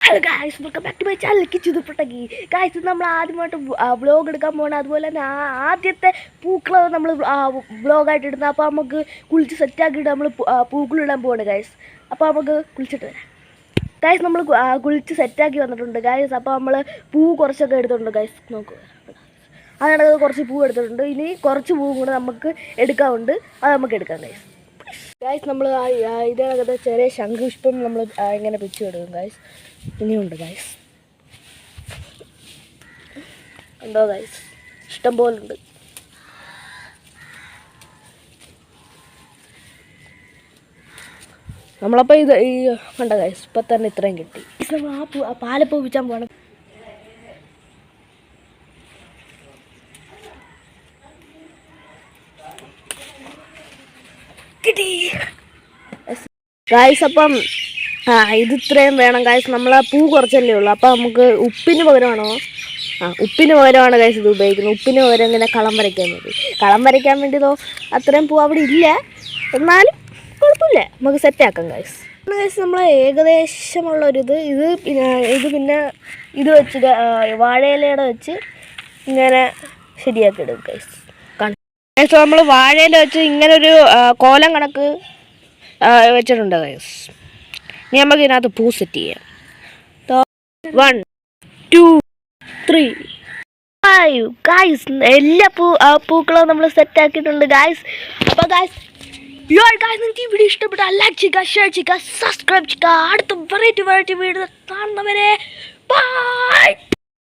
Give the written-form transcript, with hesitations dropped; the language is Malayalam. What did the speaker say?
Hello guys, welcome back to my channel കിച്ചുതുപ്പട്ടകി. ഗായ്സ്, നമ്മൾ ആദ്യമായിട്ട് വ്ളോഗ് എടുക്കാൻ പോകണം. അതുപോലെ തന്നെ ആദ്യത്തെ പൂക്കൾ നമ്മൾ വ്ളോഗായിട്ട് ഇടുന്നത്. അപ്പോൾ നമുക്ക് കുളിച്ച് സെറ്റാക്കിയിട്ട് നമ്മൾ പൂക്കളിടാൻ പോവാണ് ഗായ്സ്. അപ്പോൾ നമുക്ക് കുളിച്ചിട്ട് വരാം ഗായ്സ്. നമ്മൾ കുളിച്ച് സെറ്റാക്കി വന്നിട്ടുണ്ട് ഗായ്സ്. അപ്പോൾ നമ്മൾ പൂ കുറച്ചൊക്കെ എടുത്തിട്ടുണ്ട് ഗായ്സ്. നോക്കുക, അങ്ങനെ കുറച്ച് പൂ എടുത്തിട്ടുണ്ട്. ഇനി കുറച്ച് പൂ കൂടെ നമുക്ക് എടുക്കാറുണ്ട്. അത് നമുക്ക് എടുക്കാം ഗായ്സ്. ഗായ്സ്, നമ്മൾ ഇതിനകത്ത് ചെറിയ ശംഖുപുഷ്പം നമ്മൾ ഇങ്ങനെ പിച്ചു എടുക്കും ഗായ്സ്. ഇനിയുണ്ട് ഗായ്സ്, ഉണ്ടോ ഗായ്സ്? ഇഷ്ടം പോലെ ഉണ്ട്. നമ്മളപ്പോൾ ഈ കണ്ട ഗായ്സ്, ഇപ്പം തന്നെ ഇത്രയും കിട്ടി. നമ്മൾ ആ പാലപ്പൂ പിച്ചാൻ പോകണം. കിട്ടി ഗായ്സ്. അപ്പം ഇത് ഇത്രയും വേണം ഗായ്സ്. നമ്മൾ പൂ കുറച്ചല്ലേ ഉള്ളൂ. അപ്പോൾ നമുക്ക് ഉപ്പിന് പകരമാണോ? ഉപ്പിന് പകരമാണ് ഗായ്സ് ഇത് ഉപയോഗിക്കുന്നത്. ഉപ്പിന് പകരം ഇങ്ങനെ കളം വരയ്ക്കാൻ വേണ്ടി. കളം വരയ്ക്കാൻ വേണ്ടിയതോ അത്രയും പൂ അവിടെ ഇല്ല, എന്നാലും കുഴപ്പമില്ല, നമുക്ക് സെറ്റാക്കാം ഗായ്സ്. ഗായ്സ്, നമ്മൾ ഏകദേശമുള്ളൊരിത് ഇത് പിന്നെ ഇത് വെച്ച് വാഴയിലയുടെ വെച്ച് ഇങ്ങനെ ശരിയാക്കി എടുക്കും ഗായ്സ്. ഗായ്സ്, നമ്മൾ വാഴയില വെച്ച് ഇങ്ങനൊരു കോലം കണക്ക് വെച്ചിട്ടുണ്ട് ഗായ്സ്. ഇനി നമുക്ക് ഇതിനകത്ത് പൂ സെറ്റ് ചെയ്യാം. 1 2 3 5 ഗായ്സ്, എല്ലാ പൂക്കളും നമ്മൾ സെറ്റ് ആക്കിയിട്ടുണ്ട് ഗായ്സ്. അപ്പോൾ ഗായ്സ്, നിങ്ങൾക്ക് ഈ വീഡിയോ ഇഷ്ടപ്പെട്ടാൽ ലൈക്ക് ചെയ്യുക, ഷെയർ ചെയ്യുക, സബ്സ്ക്രൈബ് ചെയ്യുക. അടുത്ത വെറൈറ്റി വീഡിയോ കാണുന്നവരെ ബൈ.